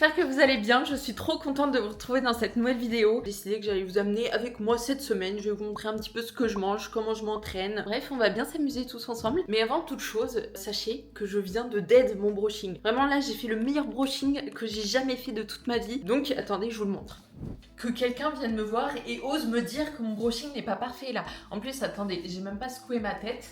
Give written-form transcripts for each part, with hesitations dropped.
j'espère que vous allez bien. Je suis trop contente de vous retrouver dans cette nouvelle vidéo. J'ai décidé que j'allais vous amener avec moi cette semaine. Je vais vous montrer un petit peu ce que je mange, comment je m'entraîne. Bref, on va bien s'amuser tous ensemble. Mais avant toute chose, sachez que je viens de dead mon brushing. Vraiment là, j'ai fait le meilleur brushing que j'ai jamais fait de toute ma vie. Donc attendez, je vous le montre. Que quelqu'un vienne me voir et ose me dire que mon brushing n'est pas parfait là. En plus, attendez, j'ai même pas secoué ma tête.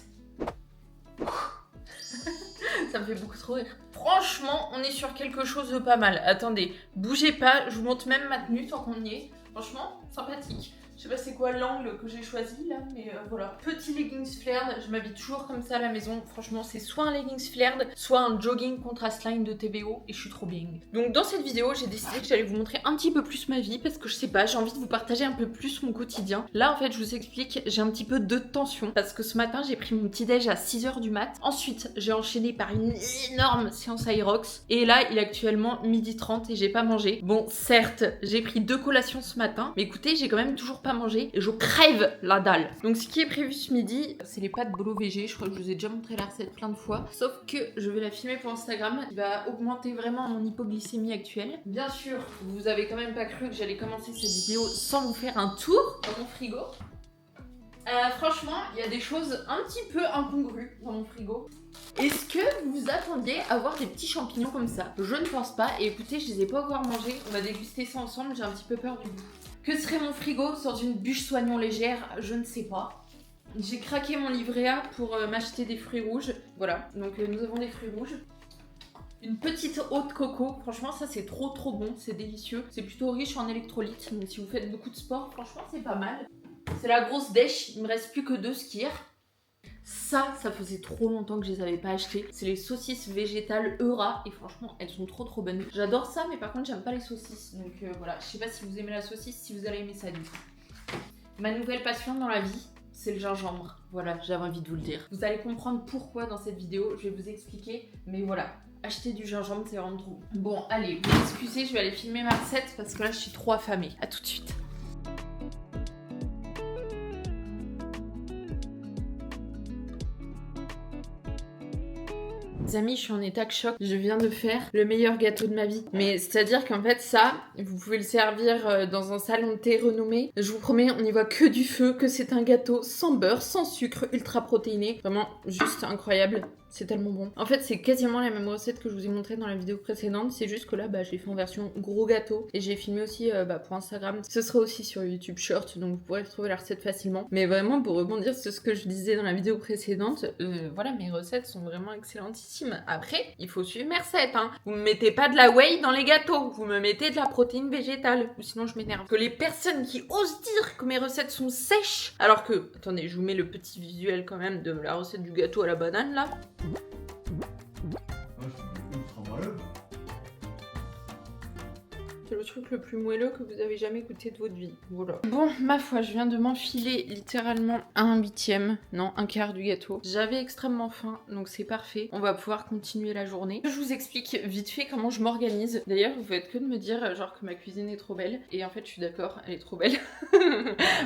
Ça me fait beaucoup trop rire. Franchement, on est sur quelque chose de pas mal. Attendez, bougez pas, je vous montre même ma tenue tant qu'on y est. Franchement, sympathique. Je sais pas c'est quoi l'angle que j'ai choisi là, mais voilà. Petit leggings flared, je m'habille toujours comme ça à la maison. Franchement, c'est soit un leggings flared, soit un jogging contrast line de TVO et je suis trop bien. Donc dans cette vidéo, j'ai décidé que j'allais vous montrer un petit peu plus ma vie parce que je sais pas, j'ai envie de vous partager un peu plus mon quotidien. Là en fait, je vous explique, j'ai un petit peu de tension parce que ce matin, j'ai pris mon petit déj à 6h du mat. Ensuite, j'ai enchaîné par une énorme séance Aerox et là, il est actuellement 12h30 et j'ai pas mangé. Bon, certes, j'ai pris 2 collations ce matin, mais écoutez, j'ai quand même toujours pas manger et je crève la dalle. Donc ce qui est prévu ce midi, c'est les pâtes bolo végé. Je crois que je vous ai déjà montré la recette plein de fois. Sauf que je vais la filmer pour Instagram. Qui va augmenter vraiment mon hypoglycémie actuelle. Bien sûr, vous avez quand même pas cru que j'allais commencer cette vidéo sans vous faire un tour dans mon frigo. Franchement, il y a des choses un petit peu incongrues dans mon frigo. Est-ce que vous vous attendiez à voir des petits champignons comme ça? Je ne pense pas. Et écoutez, je les ai pas encore mangés. On va déguster ça ensemble. J'ai un petit peu peur du goût. Que serait mon frigo sans une bûche soignon légère? Je ne sais pas. J'ai craqué mon livret A pour m'acheter des fruits rouges. Voilà, donc nous avons des fruits rouges. Une petite eau de coco, franchement ça c'est trop bon, c'est délicieux. C'est plutôt riche en électrolytes, donc si vous faites beaucoup de sport, franchement c'est pas mal. C'est la grosse dèche, il me reste plus que 2 skiers. Ça faisait trop longtemps que je les avais pas achetées. C'est les saucisses végétales Eura et franchement elles sont trop bonnes. J'adore ça mais par contre j'aime pas les saucisses. Donc voilà, je sais pas si vous aimez la saucisse, si vous allez aimer ça du coup. Ma nouvelle passion dans la vie, c'est le gingembre. Voilà, j'avais envie de vous le dire. Vous allez comprendre pourquoi dans cette vidéo, je vais vous expliquer. Mais voilà, acheter du gingembre c'est vraiment trop bon. Bon allez, vous excusez, je vais aller filmer ma recette parce que là je suis trop affamée. A tout de suite. Les amis, je suis en état de choc. Je viens de faire le meilleur gâteau de ma vie. Mais c'est-à-dire qu'en fait, ça, vous pouvez le servir dans un salon de thé renommé. Je vous promets, on n'y voit que du feu, que c'est un gâteau sans beurre, sans sucre, ultra protéiné. Vraiment, juste incroyable. C'est tellement bon. En fait, c'est quasiment la même recette que je vous ai montré dans la vidéo précédente. C'est juste que là, j'ai fait en version gros gâteau. Et j'ai filmé aussi pour Instagram. Ce sera aussi sur YouTube Short, donc vous pourrez retrouver la recette facilement. Mais vraiment, pour rebondir sur ce que je disais dans la vidéo précédente, voilà, mes recettes sont vraiment excellentissimes. Après, il faut suivre mes recettes, hein. Vous me mettez pas de la whey dans les gâteaux. Vous me mettez de la protéine végétale. Ou sinon, je m'énerve. Que les personnes qui osent dire que mes recettes sont sèches, alors que... Attendez, je vous mets le petit visuel quand même de la recette du gâteau à la banane, là. C'est le truc le plus moelleux que vous avez jamais goûté de votre vie. Voilà. Bon, ma foi, je viens de m'enfiler littéralement un huitième, non, un quart du gâteau. J'avais extrêmement faim, donc c'est parfait. On va pouvoir continuer la journée. Je vous explique vite fait comment je m'organise. D'ailleurs, vous faites que de me dire genre que ma cuisine est trop belle. Et en fait, je suis d'accord, elle est trop belle.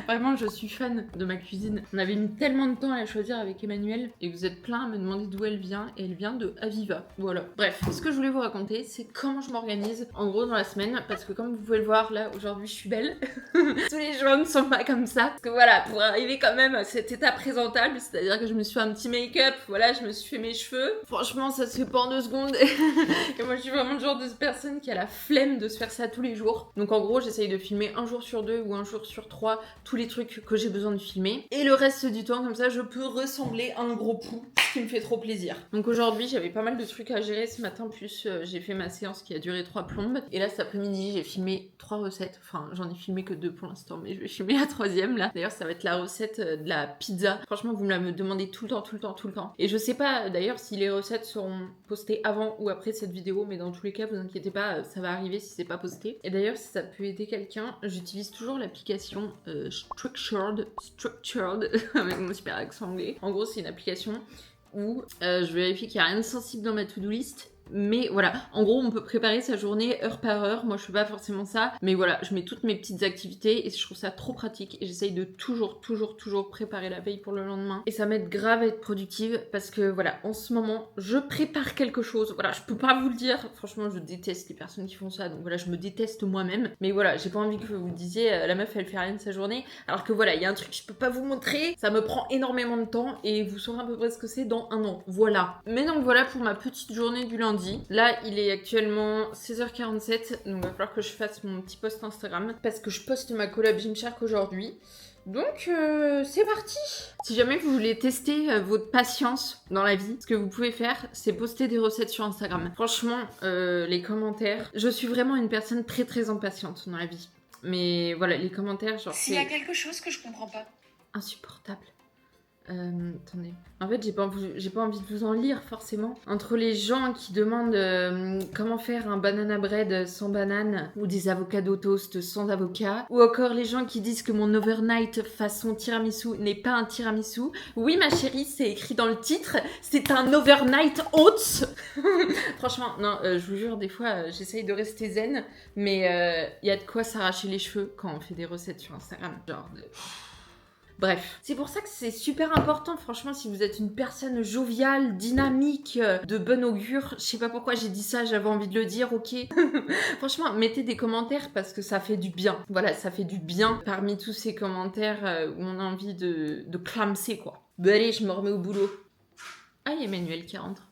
Vraiment, je suis fan de ma cuisine. On avait mis tellement de temps à la choisir avec Emmanuel et vous êtes plein à me demander d'où elle vient. Et elle vient de Aviva. Voilà. Bref, ce que je voulais vous raconter, c'est comment je m'organise en gros dans la semaine. Parce que comme vous pouvez le voir, là, aujourd'hui, je suis belle. Tous les jours ne sont pas comme ça. Parce que voilà, pour arriver quand même à cet état présentable, c'est-à-dire que je me suis fait un petit make-up, voilà, je me suis fait mes cheveux. Franchement, ça se fait pas en 2 secondes. Et moi, je suis vraiment le genre de personne qui a la flemme de se faire ça tous les jours. Donc en gros, j'essaye de filmer un jour sur 2 ou un jour sur 3 tous les trucs que j'ai besoin de filmer. Et le reste du temps, comme ça, je peux ressembler à un gros pou. Ce qui me fait trop plaisir. Donc aujourd'hui, j'avais pas mal de trucs à gérer ce matin. Plus j'ai fait ma séance qui a duré 3 plombes. Et là, cet après-midi, j'ai filmé 3 recettes. Enfin, j'en ai filmé que 2 pour l'instant, mais je vais filmer la 3e là. D'ailleurs, ça va être la recette de la pizza. Franchement, vous me la demandez tout le temps. Et je sais pas d'ailleurs si les recettes seront postées avant ou après cette vidéo, mais dans tous les cas, vous inquiétez pas, ça va arriver si c'est pas posté. Et d'ailleurs, si ça peut aider quelqu'un, j'utilise toujours l'application Structured avec mon super accent anglais. En gros, c'est une application où je vérifie qu'il n'y a rien de sensible dans ma to-do list. Mais voilà, en gros, on peut préparer sa journée heure par heure. Moi, je fais pas forcément ça. Mais voilà, je mets toutes mes petites activités et je trouve ça trop pratique. Et j'essaye de toujours préparer la veille pour le lendemain. Et ça m'aide grave à être productive parce que voilà, en ce moment, je prépare quelque chose. Voilà, je peux pas vous le dire. Franchement, je déteste les personnes qui font ça. Donc voilà, je me déteste moi-même. Mais voilà, j'ai pas envie que vous disiez la meuf, elle fait rien de sa journée. Alors que voilà, il y a un truc que je peux pas vous montrer. Ça me prend énormément de temps et vous saurez à peu près ce que c'est dans un an. Voilà. Mais donc voilà pour ma petite journée du lundi. Là, il est actuellement 16h47, donc il va falloir que je fasse mon petit post Instagram parce que je poste ma collab Gymshark aujourd'hui. Donc, c'est parti! Si jamais vous voulez tester votre patience dans la vie, ce que vous pouvez faire, c'est poster des recettes sur Instagram. Franchement, les commentaires... Je suis vraiment une personne très impatiente dans la vie. Mais voilà, les commentaires, genre... S'il y a quelque chose que je comprends pas. Insupportable. Attendez. En fait, j'ai pas envie de vous en lire forcément. Entre les gens qui demandent comment faire un banana bread sans banane ou des avocado toast sans avocat, ou encore les gens qui disent que mon overnight façon tiramisu n'est pas un tiramisu. Oui, ma chérie, c'est écrit dans le titre, c'est un overnight oats. Franchement, non, je vous jure, des fois, j'essaye de rester zen, mais y a de quoi s'arracher les cheveux quand on fait des recettes sur Instagram. Genre Bref, c'est pour ça que c'est super important, franchement, si vous êtes une personne joviale, dynamique, de bon augure, je sais pas pourquoi j'ai dit ça, j'avais envie de le dire, ok. Franchement, mettez des commentaires parce que ça fait du bien. Voilà, ça fait du bien parmi tous ces commentaires où on a envie de clamser, quoi. Bon allez, je me remets au boulot. Ah, il y a Emmanuel qui rentre.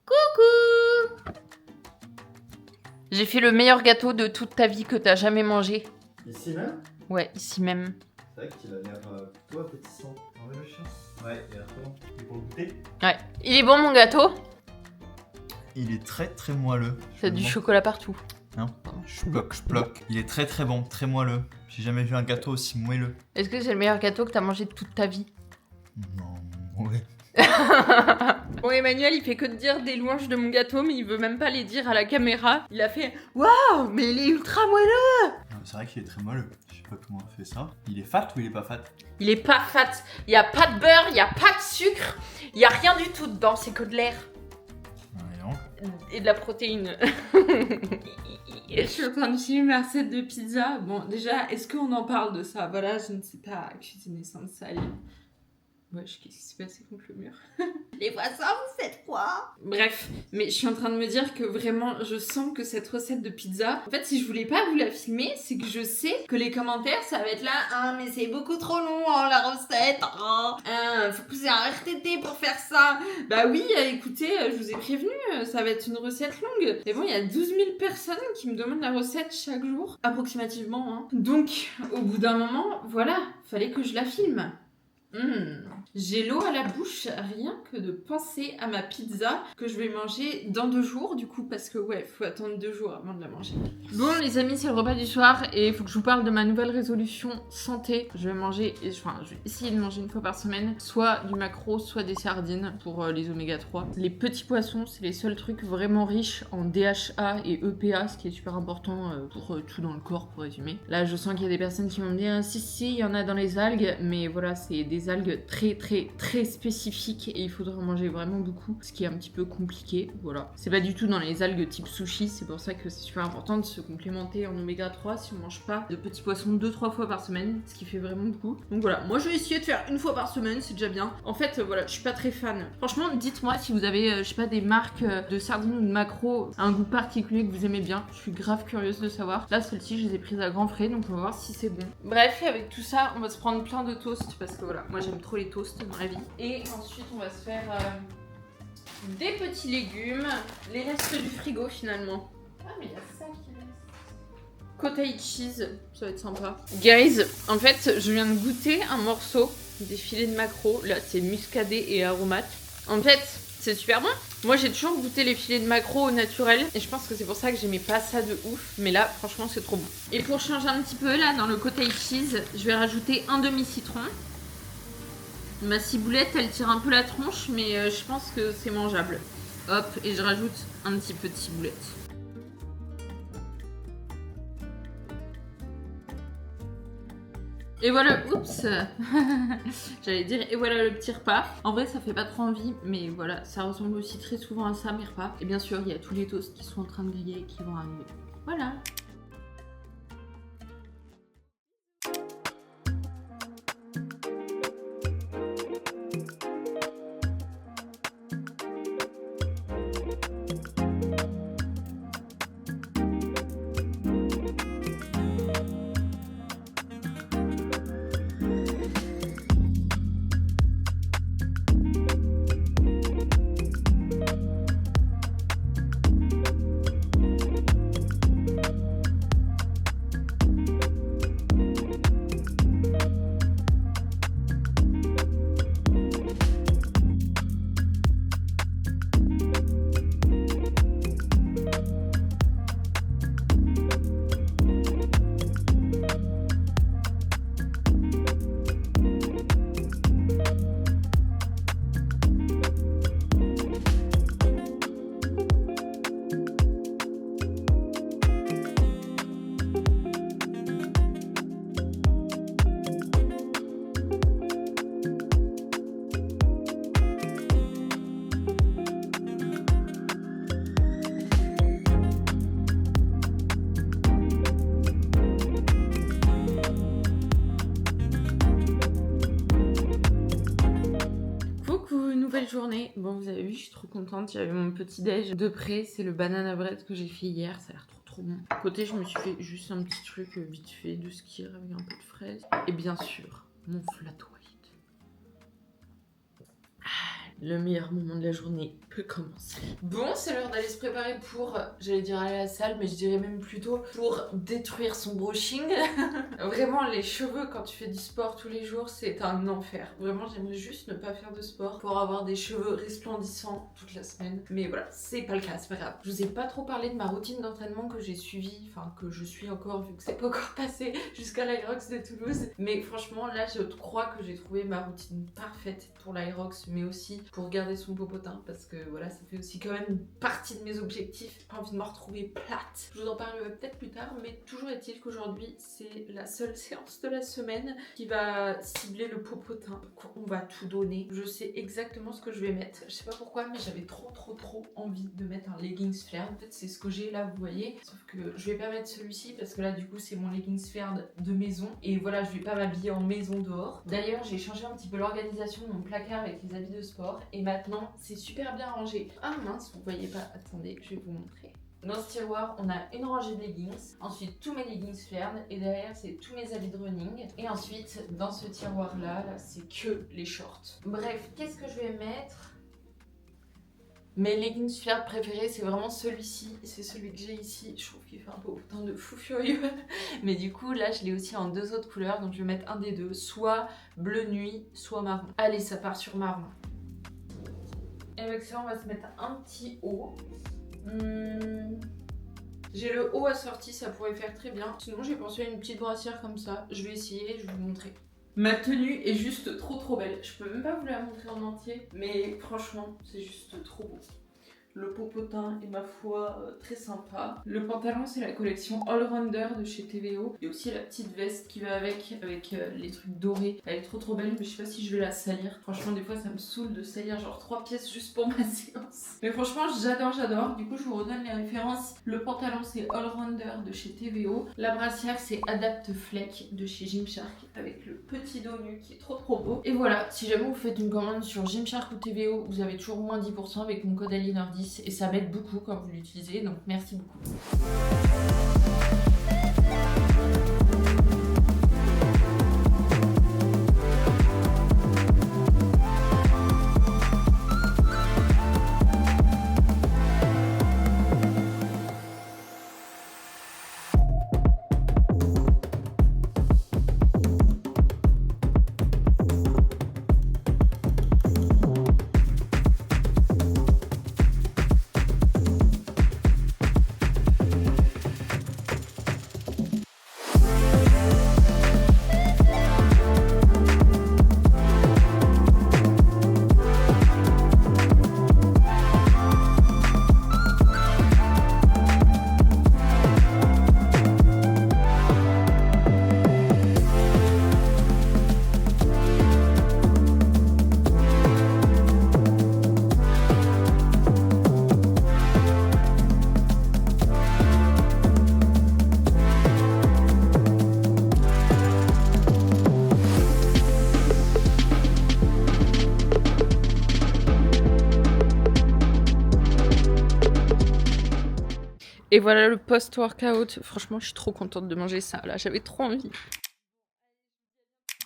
Coucou! J'ai fait le meilleur gâteau de toute ta vie que t'as jamais mangé. Ici même? Ouais, ici même. C'est vrai qu'il a l'air plutôt appétissant. En vrai, le chien? Ouais, il a l'air bon. Et pour le goûter? Ouais. Il est bon mon gâteau? Il est très moelleux. T'as du chocolat partout. Non, je bloque. Il est très bon, très moelleux. J'ai jamais vu un gâteau aussi moelleux. Est-ce que c'est le meilleur gâteau que t'as mangé de toute ta vie? Non, ouais. Bon, Emmanuel, il fait que de dire des louanges de mon gâteau, mais il veut même pas les dire à la caméra. Il a fait waouh, mais il est ultra moelleux! C'est vrai qu'il est très moelleux. Je sais pas comment on fait ça. Il est fat ou il est pas fat? Il est pas fat. Il y a pas de beurre, il y a pas de sucre, il y a rien du tout dedans, c'est que de l'air. Et de la protéine. Je suis en train de filmer ma recette de pizza. Bon, déjà, est-ce qu'on en parle de ça? Voilà, je ne sais pas cuisiner sans salir. Wesh, qu'est-ce qui s'est passé contre le mur? Les voisins, vous faites quoi? Bref, mais je suis en train de me dire que vraiment, je sens que cette recette de pizza... En fait, si je voulais pas vous la filmer, c'est que je sais que les commentaires, ça va être là. Ah, mais c'est beaucoup trop long, hein, la recette. Faut pousser un RTT pour faire ça. Bah oui, écoutez, je vous ai prévenu, ça va être une recette longue. Mais bon, il y a 12 000 personnes qui me demandent la recette chaque jour, approximativement. Hein. Donc, au bout d'un moment, voilà, fallait que je la filme. J'ai l'eau à la bouche, rien que de penser à ma pizza que je vais manger dans 2 jours, du coup, parce que ouais, faut attendre 2 jours avant de la manger. Bon, les amis, c'est le repas du soir et il faut que je vous parle de ma nouvelle résolution santé. Je vais essayer de manger 1 fois par semaine, soit du maquereau, soit des sardines pour les oméga 3. Les petits poissons, c'est les seuls trucs vraiment riches en DHA et EPA, ce qui est super important pour tout dans le corps, pour résumer. Là, je sens qu'il y a des personnes qui vont me dire si, il y en a dans les algues, mais voilà, c'est des algues très spécifiques et il faudra en manger vraiment beaucoup, ce qui est un petit peu compliqué, voilà. C'est pas du tout dans les algues type sushi, c'est pour ça que c'est super important de se complémenter en oméga 3 si on mange pas de petits poissons 2-3 fois par semaine, ce qui fait vraiment beaucoup. Donc voilà, moi je vais essayer de faire 1 fois par semaine, c'est déjà bien. En fait, voilà, je suis pas très fan. Franchement, dites-moi si vous avez, je sais pas, des marques de sardines ou de maquereau, un goût particulier que vous aimez bien. Je suis grave curieuse de savoir. Là, celle-ci, je les ai prises à grands frais, donc on va voir si c'est bon. Bref, avec tout ça, on va se prendre plein de toasts parce que voilà, moi j'aime trop les toasts dans la vie. Et ensuite, on va se faire des petits légumes, les restes du frigo finalement. Ah, mais il y a ça qui reste. Cottage cheese, ça va être sympa. Guys, en fait, je viens de goûter un morceau des filets de maquereau. Là, c'est muscadet et aromate. En fait, c'est super bon. Moi, j'ai toujours goûté les filets de maquereau au naturel. Et je pense que c'est pour ça que j'aimais pas ça de ouf. Mais là, franchement, c'est trop bon. Et pour changer un petit peu, là, dans le cottage cheese, je vais rajouter un demi-citron. Ma ciboulette, elle tire un peu la tronche, mais je pense que c'est mangeable. Hop, et je rajoute un petit peu de ciboulette. Et voilà, oups. J'allais dire, et voilà le petit repas. En vrai, ça fait pas trop envie, mais voilà, ça ressemble aussi très souvent à ça, mes repas. Et bien sûr, il y a tous les toasts qui sont en train de griller et qui vont arriver. Voilà. Nouvelle journée. Bon, vous avez vu, je suis trop contente. J'avais mon petit déj de près. C'est le banana bread que j'ai fait hier. Ça a l'air trop bon. À côté, je me suis fait juste un petit truc vite fait de skir avec un peu de fraise. Et bien sûr, mon flat white. Le meilleur moment de la journée peut commencer. Bon, c'est l'heure d'aller se préparer pour, j'allais dire aller à la salle, mais je dirais même plutôt pour détruire son brushing. Vraiment, les cheveux quand tu fais du sport tous les jours, c'est un enfer. Vraiment, j'aimerais juste ne pas faire de sport pour avoir des cheveux resplendissants toute la semaine. Mais voilà, c'est pas le cas, c'est pas grave. Je vous ai pas trop parlé de ma routine d'entraînement que j'ai suivie, enfin que je suis encore vu que c'est pas encore passé jusqu'à l'Aerox de Toulouse. Mais franchement, là, je crois que j'ai trouvé ma routine parfaite pour l'Aerox, mais aussi pour garder son popotin parce que voilà, ça fait aussi quand même une partie de mes objectifs. J'ai pas envie de me retrouver plate. Je vous en parlerai peut-être plus tard, mais toujours est-il qu'aujourd'hui c'est la seule séance de la semaine qui va cibler le popotin. Donc on va tout donner. Je sais exactement ce que je vais mettre. Je sais pas pourquoi, mais j'avais trop envie de mettre un leggings flared. En fait, c'est ce que j'ai là, vous voyez. Sauf que je vais pas mettre celui-ci parce que là, du coup, c'est mon leggings flared de maison. Et voilà, je vais pas m'habiller en maison dehors. D'ailleurs, j'ai changé un petit peu l'organisation de mon placard avec les habits de sport. Et maintenant, c'est super bien rangé. Ah mince, vous voyez pas. Attendez, je vais vous montrer. Dans ce tiroir, on a une rangée de leggings, ensuite tous mes leggings flared, et derrière c'est tous mes habits de running. Et ensuite, dans ce tiroir-là, c'est que les shorts. Bref, qu'est-ce que je vais mettre ? Mes leggings flared préférés, c'est vraiment celui-ci. C'est celui que j'ai ici. Je trouve qu'il fait un popotin de fou furieux. Mais du coup, là, je l'ai aussi en deux autres couleurs, donc je vais mettre un des deux, soit bleu nuit, soit marron. Allez, ça part sur marron. Et avec ça, on va se mettre un petit haut. J'ai le haut assorti, ça pourrait faire très bien. Sinon, j'ai pensé à une petite brassière comme ça. Je vais essayer, je vais vous montrer. Ma tenue est juste trop belle. Je peux même pas vous la montrer en entier, mais franchement, c'est juste trop beau. Le popotin est ma foi très sympa. Le pantalon, c'est la collection Allrounder de chez TVO. Il y a aussi la petite veste qui va avec les trucs dorés. Elle est trop belle, mais je sais pas si je vais la salir. Franchement, des fois, ça me saoule de salir genre 3 pièces juste pour ma séance. Mais franchement, j'adore. Du coup, je vous redonne les références. Le pantalon, c'est Allrounder de chez TVO. La brassière, c'est Adapt Fleck de chez Gymshark avec le petit dos nu qui est trop beau. Et voilà, si jamais vous faites une commande sur Gymshark ou TVO, vous avez toujours moins 10% avec mon code Aliénor10. Et ça m'aide beaucoup quand vous l'utilisez, donc merci beaucoup. Et voilà le post-workout. Franchement, je suis trop contente de manger ça. Là, j'avais trop envie.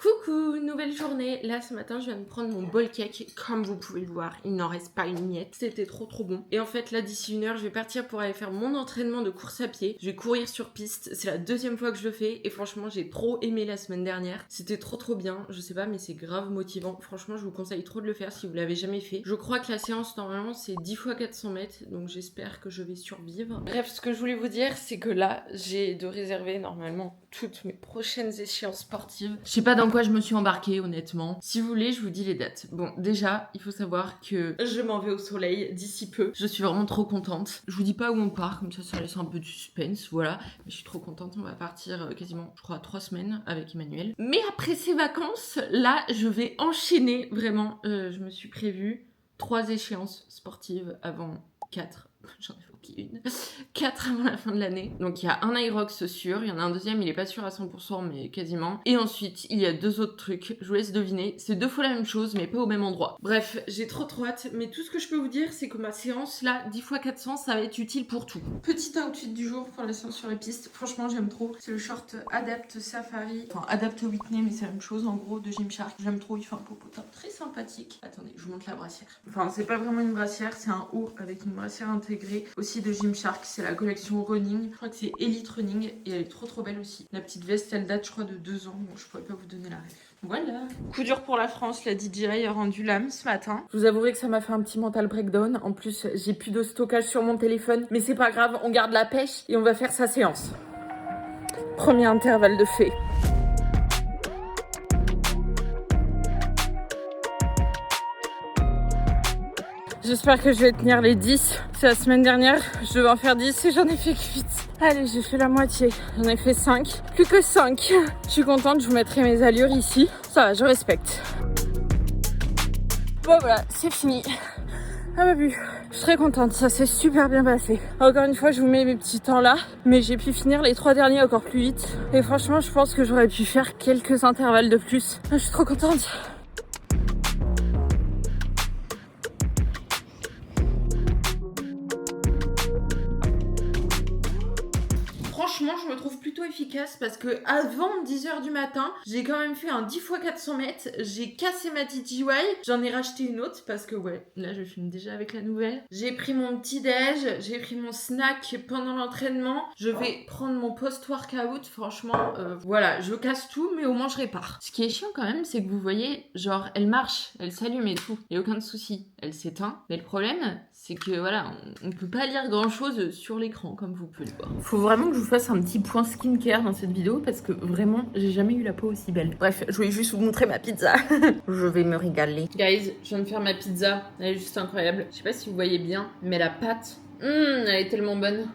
Coucou, nouvelle journée. Là ce matin je viens de prendre mon bol cake. Comme vous pouvez le voir, il n'en reste pas une miette. C'était trop bon. Et en fait là d'ici 1 heure je vais partir pour aller faire mon entraînement de course à pied. Je vais courir sur piste. C'est la 2e fois que je le fais. Et franchement j'ai trop aimé la semaine dernière. C'était trop bien. Je sais pas mais c'est grave motivant. Franchement je vous conseille trop de le faire si vous l'avez jamais fait. Je crois que la séance normalement c'est 10 fois 400 mètres. Donc j'espère que je vais survivre. Bref, ce que je voulais vous dire c'est que là j'ai de réserver normalement toutes mes prochaines échéances sportives. Je sais pas dans quoi je me suis embarquée honnêtement. Si vous voulez, je vous dis les dates. Bon, déjà, il faut savoir que je m'en vais au soleil d'ici peu. Je suis vraiment trop contente. Je vous dis pas où on part, comme ça laisse un peu de suspense, voilà. Mais je suis trop contente, on va partir quasiment, je crois, 3 semaines avec Emmanuel. Mais après ces vacances, là, je vais enchaîner vraiment. Je me suis prévu 3 échéances sportives avant 4. J'en ai fait une. 4 avant la fin de l'année. Donc il y a un Irox sûr, il y en a un deuxième, il est pas sûr à 100% mais quasiment. Et ensuite il y a 2 autres trucs, je vous laisse deviner. C'est 2 fois la même chose mais pas au même endroit. Bref, j'ai trop hâte. Mais tout ce que je peux vous dire c'est que ma séance là, 10 x 400, ça va être utile pour tout. Petit outfit du jour pour la séance sur les pistes. Franchement j'aime trop. C'est le short Adapt Safari. Enfin Adapt Whitney mais c'est la même chose en gros de Gymshark. J'aime trop, il fait un popotin très sympathique. Attendez, je vous montre la brassière. Enfin c'est pas vraiment une brassière, c'est un haut avec une brassière intégrée. Aussi de Gymshark, c'est la collection Running. Je crois que c'est Elite Running et elle est trop belle aussi. La petite veste, elle date je crois de 2 ans. Bon, je pourrais pas vous donner la ref. Voilà. Coup dur pour la France, la DJI a rendu l'âme ce matin. Je vous avouerai que ça m'a fait un petit mental breakdown. En plus, j'ai plus de stockage sur mon téléphone. Mais c'est pas grave, on garde la pêche et on va faire sa séance. Premier intervalle de fait. J'espère que je vais tenir les 10. C'est la semaine dernière, je devais en faire 10 et j'en ai fait que 8. Allez, j'ai fait la moitié. J'en ai fait 5. Plus que 5. Je suis contente, je vous mettrai mes allures ici. Ça va, je respecte. Bon voilà, c'est fini. Ah bah bu. Je suis très contente, ça s'est super bien passé. Encore une fois, je vous mets mes petits temps là. Mais j'ai pu finir les 3 derniers encore plus vite. Et franchement, je pense que j'aurais pu faire quelques intervalles de plus. Je suis trop contente. Franchement, je me trouve plutôt efficace parce que avant 10h du matin, j'ai quand même fait un 10 x 400 mètres. J'ai cassé ma DJI. J'en ai racheté une autre parce que ouais, là je filme déjà avec la nouvelle. J'ai pris mon petit déj, j'ai pris mon snack pendant l'entraînement. Je vais prendre mon post-workout. Franchement, voilà, je casse tout, mais au moins je répare. Ce qui est chiant quand même, c'est que vous voyez, genre, elle marche, elle s'allume et tout. Il n'y a aucun souci. Elle s'éteint. Mais le problème, c'est que voilà, on peut pas lire grand chose sur l'écran comme vous pouvez le voir. Faut vraiment que je vous fasse un petit point skincare dans cette vidéo parce que vraiment j'ai jamais eu la peau aussi belle. Bref, je voulais juste vous montrer ma pizza. Je vais me régaler. Guys, je viens de faire ma pizza, elle est juste incroyable. Je sais pas si vous voyez bien, mais la pâte, elle est tellement bonne.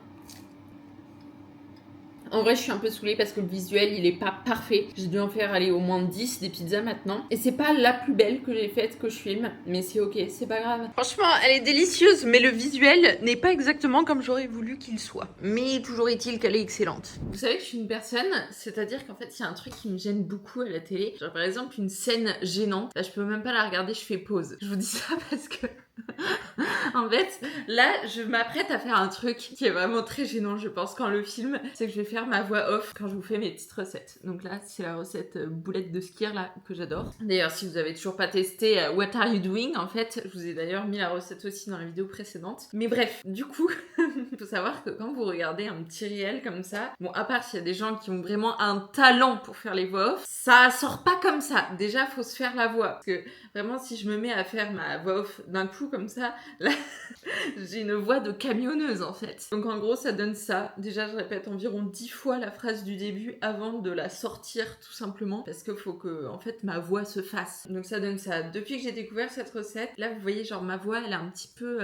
En vrai, je suis un peu saoulée parce que le visuel, il est pas parfait. J'ai dû en faire aller au moins 10 des pizzas maintenant. Et c'est pas la plus belle que j'ai faite que je filme, mais c'est ok, c'est pas grave. Franchement, elle est délicieuse, mais le visuel n'est pas exactement comme j'aurais voulu qu'il soit. Mais toujours est-il qu'elle est excellente. Vous savez que je suis une personne, c'est-à-dire qu'en fait, il y a un truc qui me gêne beaucoup à la télé. Genre par exemple, une scène gênante. Là, je peux même pas la regarder, je fais pause. Je vous dis ça parce que... En fait, là, je m'apprête à faire un truc qui est vraiment très gênant, je pense, quand le film, c'est que je vais faire ma voix off quand je vous fais mes petites recettes. Donc là, c'est la recette boulette de skir, là, que j'adore. D'ailleurs, si vous avez toujours pas testé What Are You Doing, en fait, je vous ai d'ailleurs mis la recette aussi dans la vidéo précédente. Mais bref, du coup, il faut savoir que quand vous regardez un petit réel comme ça, bon, à part s'il y a des gens qui ont vraiment un talent pour faire les voix off, ça sort pas comme ça. Déjà, faut se faire la voix. Parce que vraiment, si je me mets à faire ma voix off d'un coup comme ça, là, j'ai une voix de camionneuse en fait. Donc en gros ça donne ça. Déjà je répète environ 10 fois la phrase du début avant de la sortir tout simplement. Parce qu'il faut que en fait ma voix se fasse. Donc ça donne ça. Depuis que j'ai découvert cette recette, là vous voyez genre ma voix elle est un petit peu...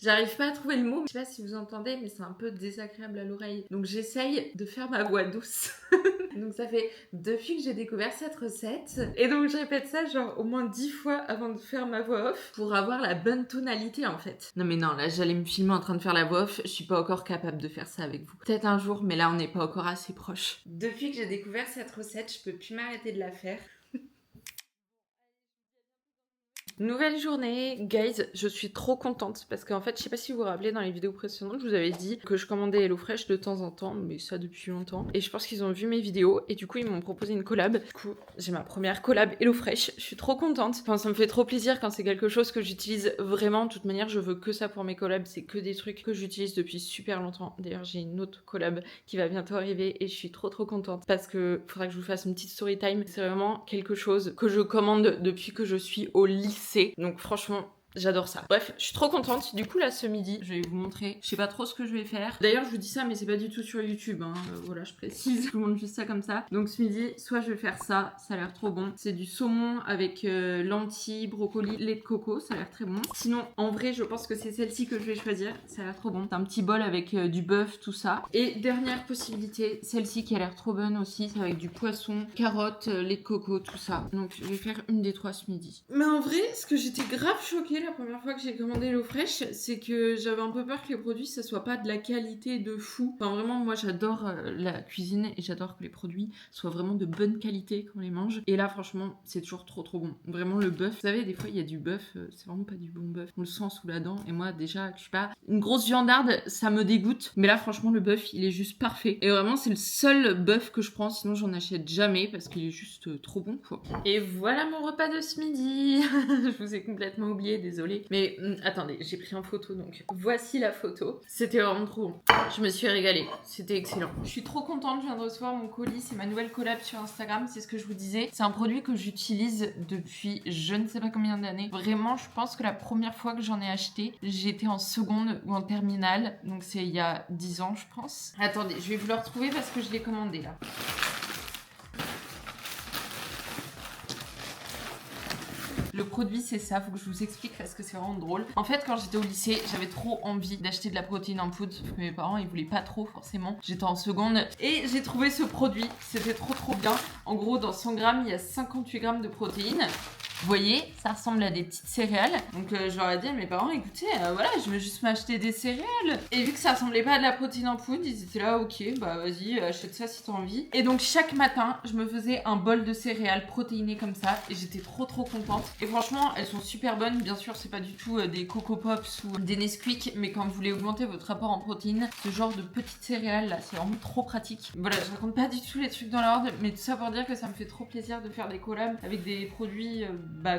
J'arrive pas à trouver le mot. Je sais pas si vous entendez mais c'est un peu désagréable à l'oreille. Donc j'essaye de faire ma voix douce. Donc ça fait depuis que j'ai découvert cette recette. Et donc je répète ça genre au moins 10 fois avant de faire ma voix off pour avoir la bonne tonalité en fait. Non mais non, là j'allais me filmer en train de faire la voix off, je suis pas encore capable de faire ça avec vous. Peut-être un jour, mais là on n'est pas encore assez proche. Depuis que j'ai découvert cette recette, je peux plus m'arrêter de la faire. Nouvelle journée, guys, je suis trop contente parce qu'en fait, je sais pas si vous vous rappelez, dans les vidéos précédentes, je vous avais dit que je commandais HelloFresh de temps en temps, mais ça depuis longtemps. Et je pense qu'ils ont vu mes vidéos et du coup, ils m'ont proposé une collab. Du coup, j'ai ma première collab HelloFresh. Je suis trop contente. Enfin, ça me fait trop plaisir quand c'est quelque chose que j'utilise vraiment. De toute manière, je veux que ça pour mes collabs. C'est que des trucs que j'utilise depuis super longtemps. D'ailleurs, j'ai une autre collab qui va bientôt arriver et je suis trop contente parce que faudra que je vous fasse une petite story time. C'est vraiment quelque chose que je commande depuis que je suis au lycée. Donc franchement, j'adore ça. Bref, je suis trop contente. Du coup, là, ce midi, je vais vous montrer. Je sais pas trop ce que je vais faire. D'ailleurs, je vous dis ça, mais c'est pas du tout sur YouTube. Hein. Voilà, je précise. Je vous montre juste ça comme ça. Donc, ce midi, soit je vais faire ça. Ça a l'air trop bon. C'est du saumon avec lentilles, brocoli, lait de coco. Ça a l'air très bon. Sinon, en vrai, je pense que c'est celle-ci que je vais choisir. Ça a l'air trop bon. C'est un petit bol avec du bœuf, tout ça. Et dernière possibilité, celle-ci qui a l'air trop bonne aussi. C'est avec du poisson, carottes, lait de coco, tout ça. Donc, je vais faire une des trois ce midi. Mais en vrai, ce que j'étais grave choquée la première fois que j'ai commandé HelloFresh, c'est que j'avais un peu peur que les produits ça soit pas de la qualité de fou. Enfin vraiment moi j'adore la cuisine et j'adore que les produits soient vraiment de bonne qualité quand on les mange. Et là franchement c'est toujours trop bon. Vraiment le bœuf, vous savez des fois il y a du bœuf, c'est vraiment pas du bon bœuf. On le sent sous la dent et moi déjà je suis pas une grosse viandarde, ça me dégoûte. Mais là franchement le bœuf il est juste parfait. Et vraiment c'est le seul bœuf que je prends, sinon j'en achète jamais parce qu'il est juste trop bon quoi. Et voilà mon repas de ce midi. Je vous ai complètement oublié, désolée. Mais attendez, j'ai pris en photo donc voici la photo. C'était vraiment trop bon. Je me suis régalée, c'était excellent. Je suis trop contente, je viens de recevoir mon colis, c'est ma nouvelle collab sur Instagram, c'est ce que je vous disais. C'est un produit que j'utilise depuis je ne sais pas combien d'années. Vraiment, je pense que la première fois que j'en ai acheté, j'étais en seconde ou en terminale, donc c'est il y a 10 ans je pense. Attendez, je vais vous le retrouver parce que je l'ai commandé là. Le produit c'est ça, faut que je vous explique parce que c'est vraiment drôle. En fait quand j'étais au lycée, j'avais trop envie d'acheter de la protéine en poudre, sauf que mes parents ils voulaient pas trop forcément. J'étais en seconde et j'ai trouvé ce produit, c'était trop bien. En gros dans 100 grammes il y a 58 grammes de protéines. Vous voyez, ça ressemble à des petites céréales. Donc je leur ai dit à mes parents, écoutez, voilà, je veux juste m'acheter des céréales. Et vu que ça ressemblait pas à de la protéine en poudre, ils étaient là, ok, bah vas-y, achète ça si t'as envie. Et donc chaque matin, je me faisais un bol de céréales protéinées comme ça. Et j'étais trop contente. Et franchement, elles sont super bonnes. Bien sûr, c'est pas du tout des Coco Pops ou des Nesquik. Mais quand vous voulez augmenter votre rapport en protéines, ce genre de petites céréales là, c'est vraiment trop pratique. Voilà, je raconte pas du tout les trucs dans l'ordre. Mais tout ça pour dire que ça me fait trop plaisir de faire des collabs avec des produits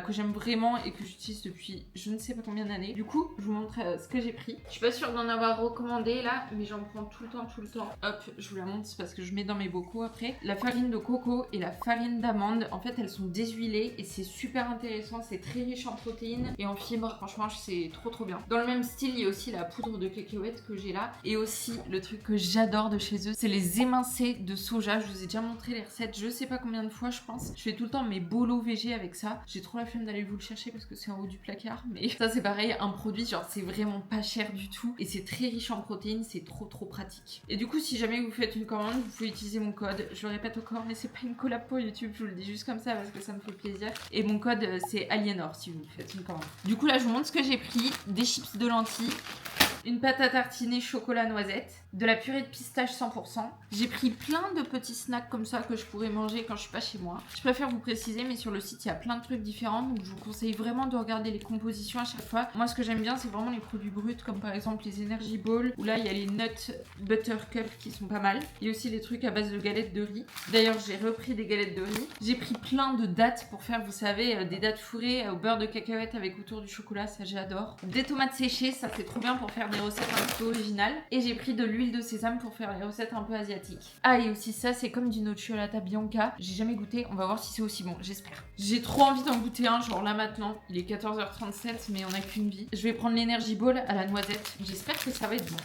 que j'aime vraiment et que j'utilise depuis je ne sais pas combien d'années. Du coup, je vous montre ce que j'ai pris. Je suis pas sûre d'en avoir recommandé là, mais j'en prends tout le temps. Hop, je vous la montre, c'est parce que je mets dans mes bocaux après. La farine de coco et la farine d'amande, en fait, elles sont déshuilées et c'est super intéressant. C'est très riche en protéines et en fibres. Franchement, c'est trop bien. Dans le même style, il y a aussi la poudre de cacahuètes que j'ai là. Et aussi, le truc que j'adore de chez eux, c'est les émincés de soja. Je vous ai déjà montré les recettes, je sais pas combien de fois, je pense. Je fais tout le temps mes bolos végé avec ça. J'ai trop la flemme d'aller vous le chercher parce que c'est en haut du placard, mais ça c'est pareil, un produit genre c'est vraiment pas cher du tout et c'est très riche en protéines, c'est trop pratique. Et du coup si jamais vous faites une commande, vous pouvez utiliser mon code, je le répète encore mais c'est pas une collab pour YouTube, je vous le dis juste comme ça parce que ça me fait plaisir. Et mon code c'est Aliénor si vous faites une commande. Du coup là je vous montre ce que j'ai pris, des chips de lentilles, une pâte à tartiner chocolat noisette, de la purée de pistache 100%. J'ai pris plein de petits snacks comme ça que je pourrais manger quand je suis pas chez moi. Je préfère vous préciser, mais sur le site il y a plein de trucs différents, donc je vous conseille vraiment de regarder les compositions à chaque fois. Moi ce que j'aime bien c'est vraiment les produits bruts comme par exemple les Energy Balls, où là il y a les Nut Butter Cup qui sont pas mal. Il y a aussi les trucs à base de galettes de riz. D'ailleurs j'ai repris des galettes de riz. J'ai pris plein de dattes pour faire, vous savez, des dattes fourrées au beurre de cacahuète avec autour du chocolat, ça j'adore. Des tomates séchées, ça c'est trop bien pour faire des recettes un peu originales. Et j'ai pris de l'huile de sésame pour faire les recettes un peu asiatiques. Ah et aussi ça c'est comme du nocciolata bianca. J'ai jamais goûté, on va voir si c'est aussi bon, j'espère. J'ai trop envie d'en goûter un, genre là maintenant. Il est 14h37 mais on a qu'une vie. Je vais prendre l'Energy Ball à la noisette. J'espère que ça va être bon.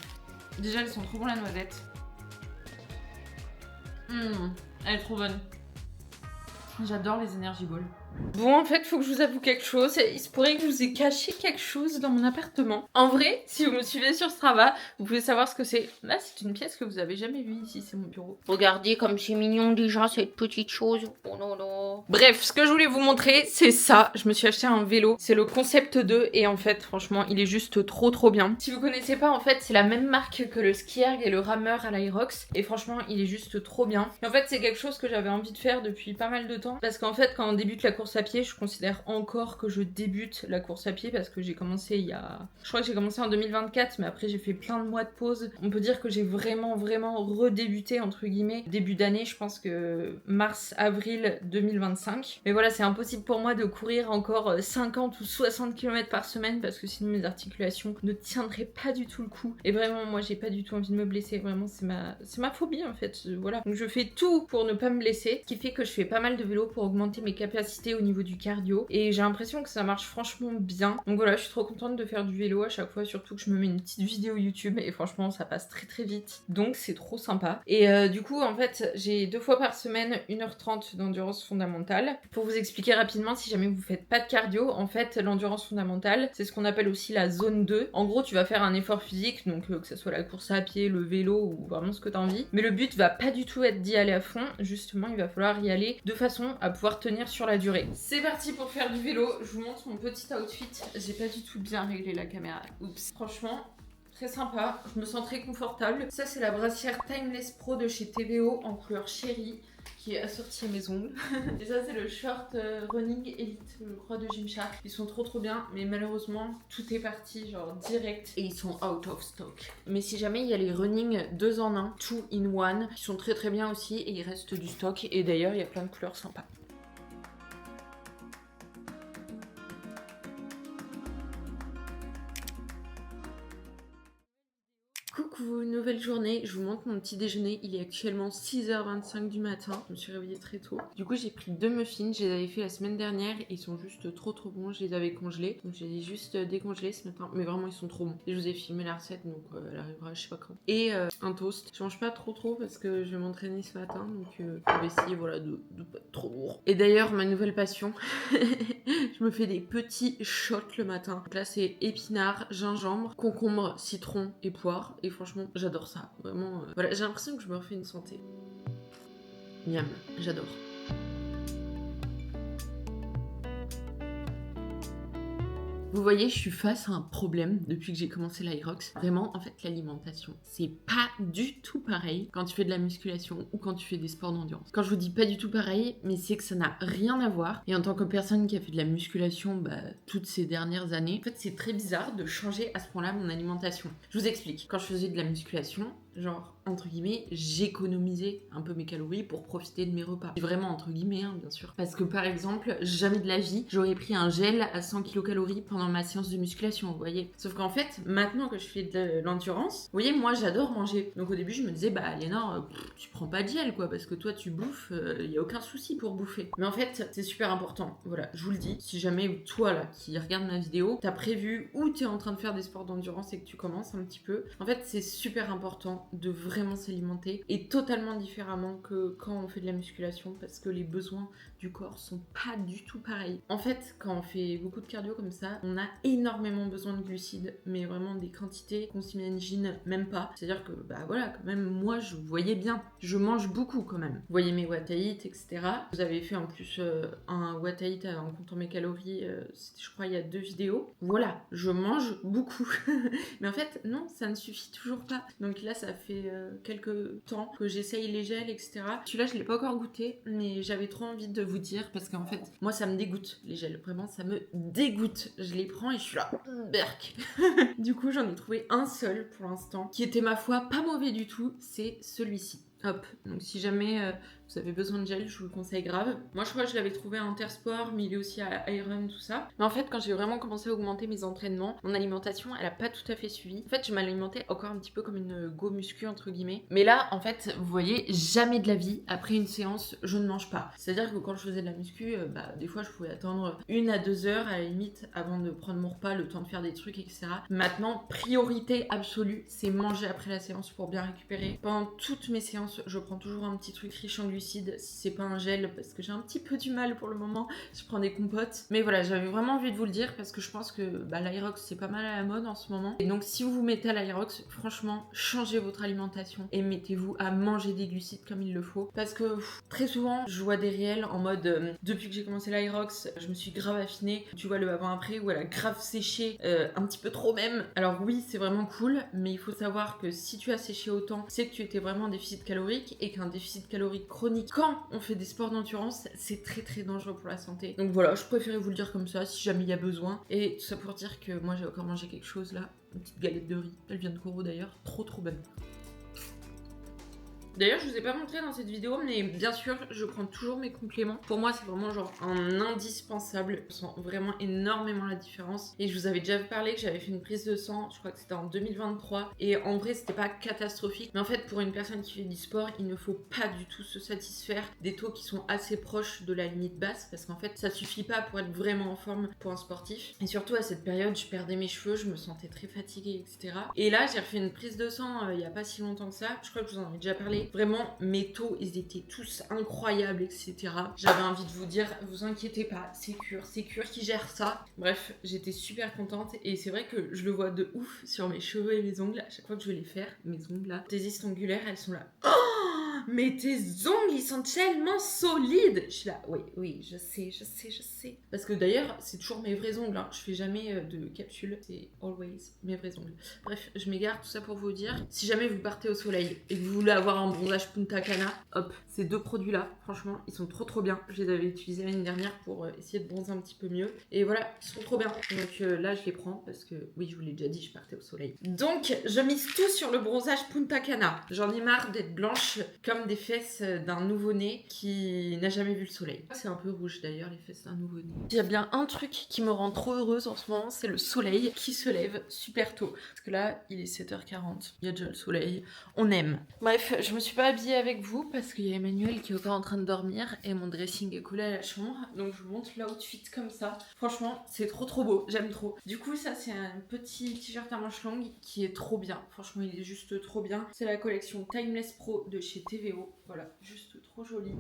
Déjà elles sont trop bonnes la noisette. Elle est trop bonne. J'adore les Energy Balls. Bon, en fait, faut que je vous avoue quelque chose. Il se pourrait que je vous ai caché quelque chose dans mon appartement. En vrai, si vous me suivez sur Strava, vous pouvez savoir ce que c'est. Là, c'est une pièce que vous avez jamais vue ici, c'est mon bureau. Regardez comme c'est mignon déjà, cette petite chose. Oh non, non. Bref, ce que je voulais vous montrer, c'est ça. Je me suis acheté un vélo. C'est le Concept 2 et en fait, franchement, il est juste trop bien. Si vous connaissez pas, en fait, c'est la même marque que le Skierg et le rameur à l'Aerox. Et franchement, il est juste trop bien. Et en fait, c'est quelque chose que j'avais envie de faire depuis pas mal de temps. Parce qu'en fait, quand on débute la course course à pied, je considère encore que je débute la course à pied parce que j'ai commencé je crois que j'ai commencé en 2024, mais après j'ai fait plein de mois de pause. On peut dire que j'ai vraiment redébuté entre guillemets début d'année, je pense que mars-avril 2025. Mais voilà, c'est impossible pour moi de courir encore 50 ou 60 km par semaine parce que sinon mes articulations ne tiendraient pas du tout le coup. Et vraiment, moi j'ai pas du tout envie de me blesser, vraiment c'est ma phobie en fait, voilà. Donc je fais tout pour ne pas me blesser, ce qui fait que je fais pas mal de vélo pour augmenter mes capacités au niveau du cardio et j'ai l'impression que ça marche franchement bien. Donc voilà, je suis trop contente de faire du vélo à chaque fois, surtout que je me mets une petite vidéo YouTube et franchement ça passe très vite, donc c'est trop sympa. Et du coup en fait j'ai 2 fois par semaine 1h30 d'endurance fondamentale. Pour vous expliquer rapidement, si jamais vous faites pas de cardio, en fait l'endurance fondamentale c'est ce qu'on appelle aussi la zone 2. En gros tu vas faire un effort physique, donc que ce soit la course à pied, le vélo ou vraiment ce que t'as envie, mais le but va pas du tout être d'y aller à fond, justement il va falloir y aller de façon à pouvoir tenir sur la durée. C'est parti pour faire du vélo, je vous montre mon petit outfit. J'ai pas du tout bien réglé la caméra, oups. Franchement très sympa, je me sens très confortable. Ça c'est la brassière Timeless Pro de chez TVO en couleur chérie qui est assorti à mes ongles. Et ça c'est le short Running Elite, je crois, de Gymshark. Ils sont trop bien, mais malheureusement tout est parti genre direct et ils sont out of stock. Mais si jamais il y a les Running 2 en 1, 2 in 1, qui sont très bien aussi et il reste du stock. Et d'ailleurs il y a plein de couleurs sympas. Coucou, nouvelle journée, je vous montre mon petit déjeuner, il est actuellement 6h25 du matin, je me suis réveillée très tôt. Du coup j'ai pris 2 muffins, je les avais fait la semaine dernière et ils sont juste trop bons, je les avais congelés, donc je les ai juste décongelés ce matin, mais vraiment ils sont trop bons. Et je vous ai filmé la recette, donc elle arrivera je sais pas quand. Et un toast, je mange pas trop parce que je vais m'entraîner ce matin, donc je vais essayer voilà, de pas être trop lourd. Et d'ailleurs ma nouvelle passion, je me fais des petits shots le matin. Donc là c'est épinards, gingembre, concombre, citron et poire. Et franchement, j'adore ça. Vraiment, voilà, j'ai l'impression que je me refais une santé. Miam, j'adore. Vous voyez, je suis face à un problème depuis que j'ai commencé l'Aerox. Vraiment, en fait, l'alimentation, c'est pas du tout pareil quand tu fais de la musculation ou quand tu fais des sports d'endurance. Quand je vous dis pas du tout pareil, mais c'est que ça n'a rien à voir. Et en tant que personne qui a fait de la musculation toutes ces dernières années, en fait, c'est très bizarre de changer à ce point-là mon alimentation. Je vous explique. Quand je faisais de la musculation, genre, entre guillemets, j'économisais un peu mes calories pour profiter de mes repas. Vraiment, entre guillemets, hein, bien sûr. Parce que, par exemple, jamais de la vie, j'aurais pris un gel à 100 kcal pendant ma séance de musculation, vous voyez. Sauf qu'en fait, maintenant que je fais de l'endurance, vous voyez, moi, j'adore manger. Donc, au début, je me disais, Lénore, tu prends pas de gel, quoi, parce que toi, tu bouffes, y a aucun souci pour bouffer. Mais en fait, c'est super important. Voilà, je vous le dis. Si jamais, toi, là, qui regarde ma vidéo, t'as prévu ou t'es en train de faire des sports d'endurance et que tu commences un petit peu, en fait, c'est super important de vraiment s'alimenter et totalement différemment que quand on fait de la musculation parce que les besoins du corps sont pas du tout pareils. En fait, quand on fait beaucoup de cardio comme ça, on a énormément besoin de glucides, mais vraiment des quantités qu'on s'imagine même pas. C'est-à-dire que, voilà, quand même, moi, je voyais bien. Je mange beaucoup quand même. Vous voyez mes what I eat, etc. Vous avez fait en plus un what I eat en comptant mes calories, c'était, je crois, il y a 2 vidéos. Voilà, je mange beaucoup. Mais en fait, non, ça ne suffit toujours pas. Donc là, ça fait quelques temps que j'essaye les gels, etc. Celui-là, je l'ai pas encore goûté, mais j'avais trop envie de vous dire parce qu'en fait, moi, ça me dégoûte, les gels. Vraiment, ça me dégoûte. Je les prends et je suis là, berk. Du coup, j'en ai trouvé un seul pour l'instant, qui était, ma foi, pas mauvais du tout. C'est celui-ci. Hop, donc si jamais vous avez besoin de gel, je vous le conseille grave. Moi je crois que je l'avais trouvé à Intersport, mais il est aussi à Iron, tout ça. Mais en fait, quand j'ai vraiment commencé à augmenter mes entraînements, mon alimentation, elle a pas tout à fait suivi. En fait, je m'alimentais encore un petit peu comme une go muscu, entre guillemets. Mais là, en fait, vous voyez, jamais de la vie, après une séance, je ne mange pas. C'est-à-dire que quand je faisais de la muscu, des fois, je pouvais attendre 1 à 2 heures, à la limite, avant de prendre mon repas, le temps de faire des trucs, etc. Maintenant, priorité absolue, c'est manger après la séance pour bien récupérer. Pendant toutes mes séances, je prends toujours un petit truc riche en glucides, si c'est pas un gel, parce que j'ai un petit peu du mal pour le moment, je prends des compotes. Mais voilà, j'avais vraiment envie de vous le dire, parce que je pense que l'Aerox, c'est pas mal à la mode en ce moment. Et donc si vous vous mettez à l'Aerox, franchement, changez votre alimentation et mettez-vous à manger des glucides comme il le faut. Parce que très souvent, je vois des réels en mode, depuis que j'ai commencé l'Aerox, je me suis grave affinée. Tu vois le avant-après où elle a grave séché, un petit peu trop même. Alors oui, c'est vraiment cool, mais il faut savoir que si tu as séché autant, c'est que tu étais vraiment en déficit calorique calorique et qu'un déficit calorique chronique quand on fait des sports d'endurance, c'est très très dangereux pour la santé. Donc voilà, je préférais vous le dire comme ça si jamais il y a besoin. Et tout ça pour dire que moi j'ai encore mangé quelque chose là, une petite galette de riz. Elle vient de Koro d'ailleurs, trop bonne. D'ailleurs, je vous ai pas montré dans cette vidéo, mais bien sûr, je prends toujours mes compléments. Pour moi, c'est vraiment genre un indispensable. Je sens vraiment énormément la différence. Et je vous avais déjà parlé que j'avais fait une prise de sang, je crois que c'était en 2023. Et en vrai, c'était pas catastrophique. Mais en fait, pour une personne qui fait du sport, il ne faut pas du tout se satisfaire des taux qui sont assez proches de la limite basse. Parce qu'en fait, ça suffit pas pour être vraiment en forme pour un sportif. Et surtout, à cette période, je perdais mes cheveux, je me sentais très fatiguée, etc. Et là, j'ai refait une prise de sang il y a pas si longtemps que ça. Je crois que je vous en ai déjà parlé. Vraiment, mes taux, ils étaient tous incroyables, etc. J'avais envie de vous dire, vous inquiétez pas, c'est Cure qui gère ça. Bref, j'étais super contente et c'est vrai que je le vois de ouf sur mes cheveux et mes ongles. À chaque fois que je vais les faire, mes ongles là, prothésistes ongulaires, elles sont là. Oh, mais tes ongles, ils sont tellement solides. Je suis là, oui, je sais. Parce que d'ailleurs, c'est toujours mes vrais ongles, hein. Je fais jamais de capsule, c'est always mes vrais ongles. Bref, je m'égare, tout ça pour vous dire, si jamais vous partez au soleil et que vous voulez avoir un bronzage Punta Cana, hop, ces deux produits-là, franchement, ils sont trop bien. Je les avais utilisés l'année dernière pour essayer de bronzer un petit peu mieux. Et voilà, ils sont trop bien. Donc là, je les prends parce que, oui, je vous l'ai déjà dit, je partais au soleil. Donc, je mise tout sur le bronzage Punta Cana. J'en ai marre d'être blanche comme des fesses d'un nouveau-né qui n'a jamais vu le soleil. C'est un peu rouge d'ailleurs, les fesses d'un nouveau-né. Il y a bien un truc qui me rend trop heureuse en ce moment, c'est le soleil qui se lève super tôt. Parce que là, il est 7h40, il y a déjà le soleil, on aime. Bref, je me suis pas habillée avec vous parce qu'il y a Emmanuel qui est encore en train de dormir et mon dressing est collé à la chambre. Donc je vous montre l'outfit comme ça. Franchement, c'est trop beau, j'aime trop. Du coup, ça c'est un petit t-shirt à manches longues qui est trop bien. Franchement, il est juste trop bien. C'est la collection Timeless Pro de chez TVO. Voilà, juste trop joli.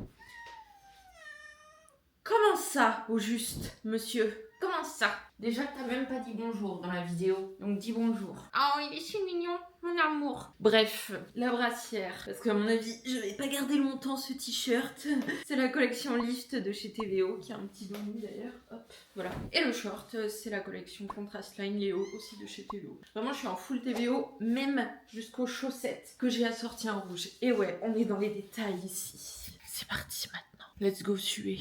Comment ça, au juste, monsieur? Comment ça? Déjà, t'as même pas dit bonjour dans la vidéo, donc dis bonjour. Oh, il est si mignon, mon amour. Bref, la brassière, parce qu'à mon avis, je vais pas garder longtemps ce t-shirt. C'est la collection Lift de chez TVO, qui a un petit domi d'ailleurs. Hop, voilà. Et le short, c'est la collection Contrast Line Léo, aussi de chez TVO. Vraiment, je suis en full TVO, même jusqu'aux chaussettes que j'ai assorties en rouge. Et ouais, on est dans les détails ici. C'est parti maintenant. Let's go suer.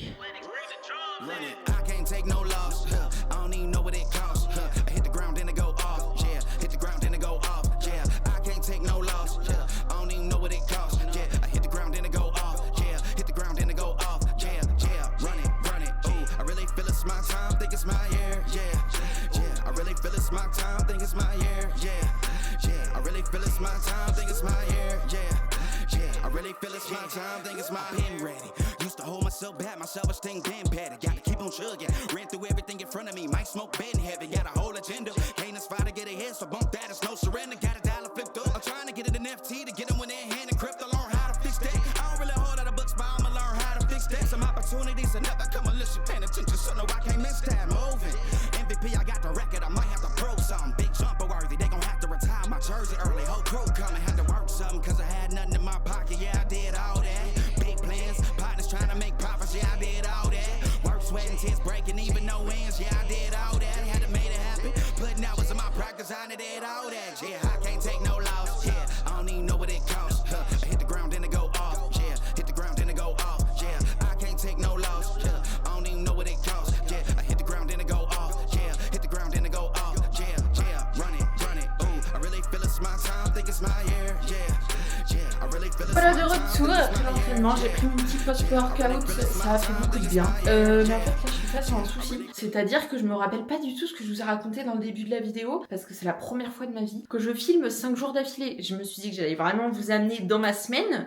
I can't take no loss. I don't even know what it costs. I hit the ground then it go off. Yeah, hit the ground then it go off. Yeah, I can't take no loss. I don't even know what it costs. Yeah, I hit the ground then it go off. Yeah, hit the ground then it go off. Yeah, run it. Ooh, I really feel it's my time. Think it's my year. Yeah. I really feel it's my time. Think it's my year. Yeah. I really feel it's my time. Think it's my year. Yeah. I really feel it's my time. Think it's my pen ready. Used to hold myself back, my self-esteem been petty. Gotta keep on chugging, ran through everything in front of me. Might smoke bed heavy, got a whole agenda. Can't aspire to get ahead, so bump that, it's no surrender. Got a dollar flipped up, I'm trying to get it an FT to get them when they're in hand and crypto. Learn how to fix that. I don't really hold out the books, but I'ma learn how to fix that. Some opportunities are never come unless you paying attention, so no, I can't miss that. Moving, MVP, I got the record, I might have to prove something. Big jumper worthy, they gon' have to retire my jersey early. Whole crew coming, had to work something, cause I had nothing in my pocket, yeah, I did all that. Big plans, partners trying to make profits, yeah, I did all that. Work, sweat, and tears breaking, even no ends, yeah, I did all that. Had to make it happen, putting hours in my practice, I did all that. Yeah, I can't take no loss, yeah, I don't even know what it costs. I hit the ground, then it go off, yeah, hit the ground, then it go off, yeah, I can't take no loss, yeah, I don't even know what it costs, yeah, I hit the ground, then it go off, yeah, hit the ground, then it go off, yeah, run it, ooh, I really feel it's my time, think it's my year, yeah, I really feel it's Voilà, de retour après l'entraînement, j'ai pris mon petit post-workout, ça a fait beaucoup de bien. Mais en fait là je suis face à un souci, c'est-à-dire que je me rappelle pas du tout ce que je vous ai raconté dans le début de la vidéo, parce que c'est la première fois de ma vie que je filme 5 jours d'affilée. Je me suis dit que j'allais vraiment vous amener dans ma semaine,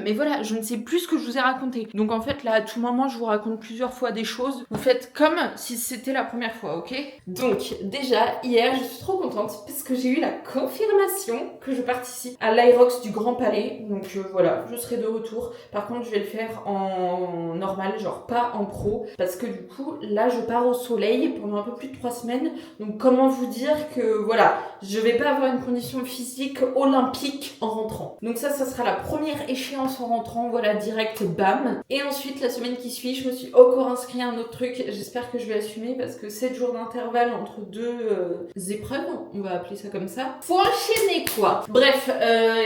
mais voilà, je ne sais plus ce que je vous ai raconté. Donc en fait là, à tout moment, je vous raconte plusieurs fois des choses. Vous faites comme si c'était la première fois, ok? Donc déjà, hier, je suis trop contente parce que j'ai eu la confirmation que je participe à l'Aerox du Grand Palais. Donc voilà, je serai serai de retour. Par contre, je vais le faire en normal, genre pas en pro, parce que du coup, là, je pars au soleil pendant un peu plus de 3 semaines. Donc, comment vous dire que, voilà, je vais pas avoir une condition physique olympique en rentrant. Donc ça sera la première échéance en rentrant, voilà, direct, bam. Et ensuite, la semaine qui suit, je me suis encore inscrit à un autre truc. J'espère que je vais assumer parce que 7 jours d'intervalle entre deux épreuves, on va appeler ça comme ça. Faut enchaîner, quoi. Bref,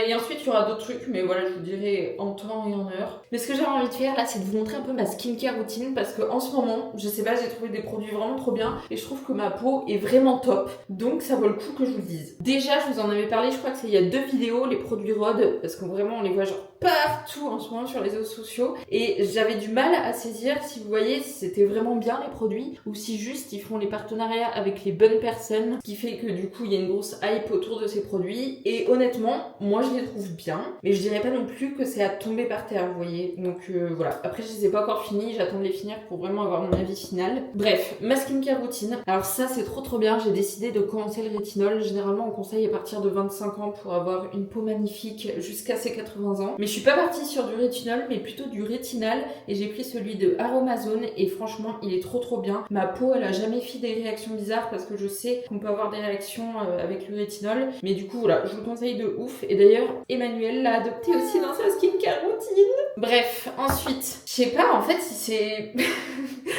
et ensuite, il y aura d'autres trucs, mais voilà, je vous dirai en temps et en heure. Mais ce que j'avais envie de faire, là, c'est de vous montrer un peu ma skincare routine parce que en ce moment, je sais pas, j'ai trouvé des produits vraiment trop bien et je trouve que ma peau est vraiment top. Donc, ça vaut le coup que je vous le dise. Déjà, je vous en avais parlé, je crois que c'est il y a 2 vidéos, les produits Rhode, parce que vraiment, on les voit genre partout en ce moment sur les réseaux sociaux et j'avais du mal à saisir si vous voyez si c'était vraiment bien les produits ou si juste ils font les partenariats avec les bonnes personnes, ce qui fait que du coup il y a une grosse hype autour de ces produits et honnêtement moi je les trouve bien mais je dirais pas non plus que c'est à tomber par terre, vous voyez, donc voilà. Après je les ai pas encore finis, j'attends de les finir pour vraiment avoir mon avis final. Bref, ma skincare routine, alors ça c'est trop bien, j'ai décidé de commencer le rétinol. Généralement on conseille à partir de 25 ans pour avoir une peau magnifique jusqu'à ses 80 ans, mais je suis pas partie sur du rétinol mais plutôt du rétinal et j'ai pris celui de Aromazone et franchement il est trop bien. Ma peau elle a jamais fait des réactions bizarres parce que je sais qu'on peut avoir des réactions avec le rétinol, mais du coup voilà, je vous le conseille de ouf et d'ailleurs Emmanuel l'a adopté aussi dans sa skincare routine. Bref, ensuite, je sais pas en fait si c'est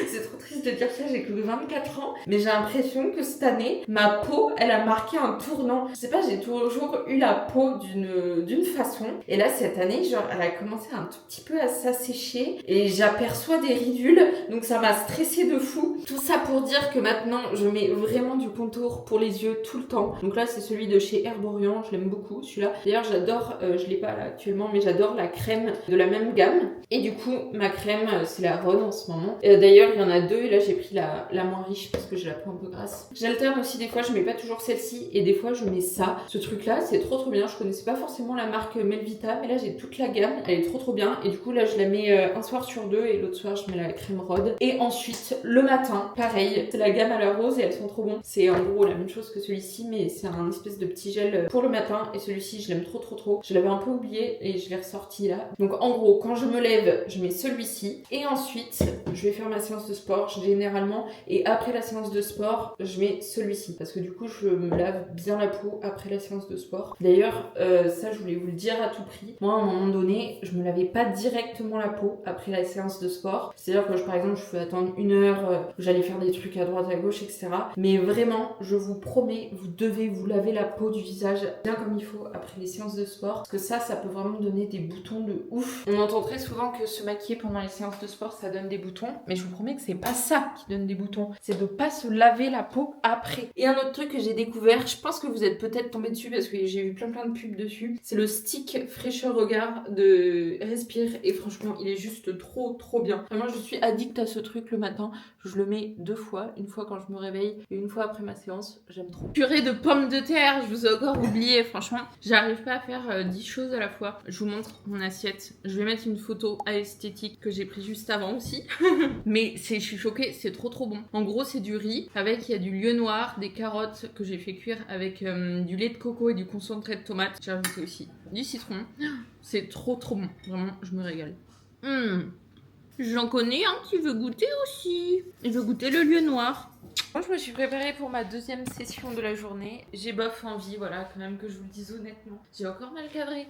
c'est trop triste de dire ça, j'ai que 24 ans, mais j'ai l'impression que cette année, ma peau, elle a marqué un tournant. Je sais pas, j'ai toujours eu la peau d'une façon, et là cette année, genre, elle a commencé un tout petit peu à s'assécher, et j'aperçois des ridules, donc ça m'a stressée de fou. Tout ça pour dire que maintenant, je mets vraiment du contour pour les yeux tout le temps. Donc là, c'est celui de chez Herborian, je l'aime beaucoup, celui-là. D'ailleurs, j'adore, je l'ai pas là actuellement, mais j'adore la crème de la même gamme. Et du coup, ma crème, c'est la Rhode en ce moment. D'ailleurs, il y en a 2 et là j'ai pris la moins riche parce que j'ai la peau un peu grasse. J'alterne aussi des fois, je mets pas toujours celle-ci et des fois je mets ça. Ce truc là c'est trop bien, je connaissais pas forcément la marque Melvita mais là j'ai toute la gamme, elle est trop bien et du coup là je la mets un soir sur 2 et l'autre soir je mets la crème Rhode. Et ensuite le matin, pareil, c'est la gamme à la rose et elles sont trop bons. C'est en gros la même chose que celui-ci mais c'est un espèce de petit gel pour le matin et celui-ci je l'aime trop. Je l'avais un peu oublié et je l'ai ressorti là. Donc en gros quand je me lève je mets celui-ci et ensuite je vais faire ma séance de sport généralement et après la séance de sport je mets celui-ci parce que du coup je me lave bien la peau après la séance de sport. D'ailleurs ça je voulais vous le dire à tout prix, moi à un moment donné je me lavais pas directement la peau après la séance de sport, c'est à dire que par exemple je pouvais attendre 1 heure, j'allais faire des trucs à droite à gauche etc, mais vraiment je vous promets vous devez vous laver la peau du visage bien comme il faut après les séances de sport parce que ça peut vraiment donner des boutons de ouf. On entend très souvent que se maquiller pendant les séances de sport ça donne des boutons, mais je vous promets que c'est pas ça qui donne des boutons, c'est de pas se laver la peau après. Et un autre truc que j'ai découvert, je pense que vous êtes peut-être tombé dessus parce que j'ai vu plein de pubs dessus, c'est le stick fraîcheur regard de Respire et franchement il est juste trop bien. Vraiment je suis addict à ce truc le matin, je le mets 2 fois, une fois quand je me réveille et une fois après ma séance, j'aime trop. Purée de pommes de terre, je vous ai encore oublié, franchement j'arrive pas à faire 10 choses à la fois. Je vous montre mon assiette, je vais mettre une photo à esthétique que j'ai pris juste avant aussi mais je suis choquée, c'est trop bon. En gros c'est du riz avec il y a du lieu noir, des carottes que j'ai fait cuire avec du lait de coco et du concentré de tomate. J'ai rajouté aussi du citron. C'est trop bon, vraiment je me régale. J'en connais un qui veut goûter aussi. Il veut goûter le lieu noir. Moi je me suis préparée pour ma 2e session de la journée. J'ai bof envie, voilà, quand même que je vous le dise honnêtement. J'ai encore mal cadré.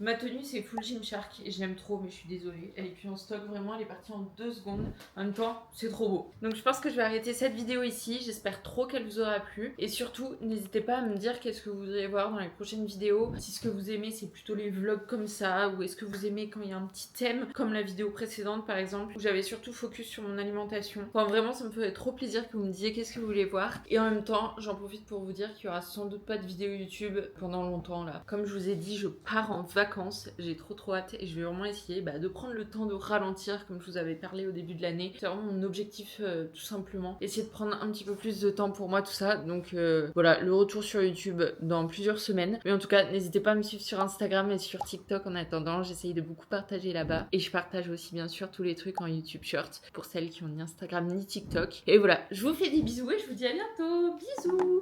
Ma tenue c'est full Gymshark et je l'aime trop mais je suis désolée, elle est plus en stock vraiment, elle est partie en 2 secondes. En même temps c'est trop beau. Donc je pense que je vais arrêter cette vidéo ici, j'espère trop qu'elle vous aura plu. Et surtout n'hésitez pas à me dire qu'est-ce que vous voudriez voir dans les prochaines vidéos. Si ce que vous aimez c'est plutôt les vlogs comme ça ou est-ce que vous aimez quand il y a un petit thème comme la vidéo précédente par exemple où j'avais surtout focus sur mon alimentation. Enfin vraiment ça me ferait trop plaisir que vous me disiez qu'est-ce que vous voulez voir. Et en même temps j'en profite pour vous dire qu'il y aura sans doute pas de vidéo YouTube pendant longtemps là. Comme je vous ai dit je pars en vacances. J'ai trop hâte et je vais vraiment essayer de prendre le temps de ralentir comme je vous avais parlé au début de l'année. C'est vraiment mon objectif tout simplement. Essayer de prendre un petit peu plus de temps pour moi tout ça. Donc voilà, le retour sur YouTube dans plusieurs semaines. Mais en tout cas, n'hésitez pas à me suivre sur Instagram et sur TikTok en attendant. J'essaye de beaucoup partager là-bas. Et je partage aussi bien sûr tous les trucs en YouTube Shorts pour celles qui ont ni Instagram ni TikTok. Et voilà, je vous fais des bisous et je vous dis à bientôt. Bisous.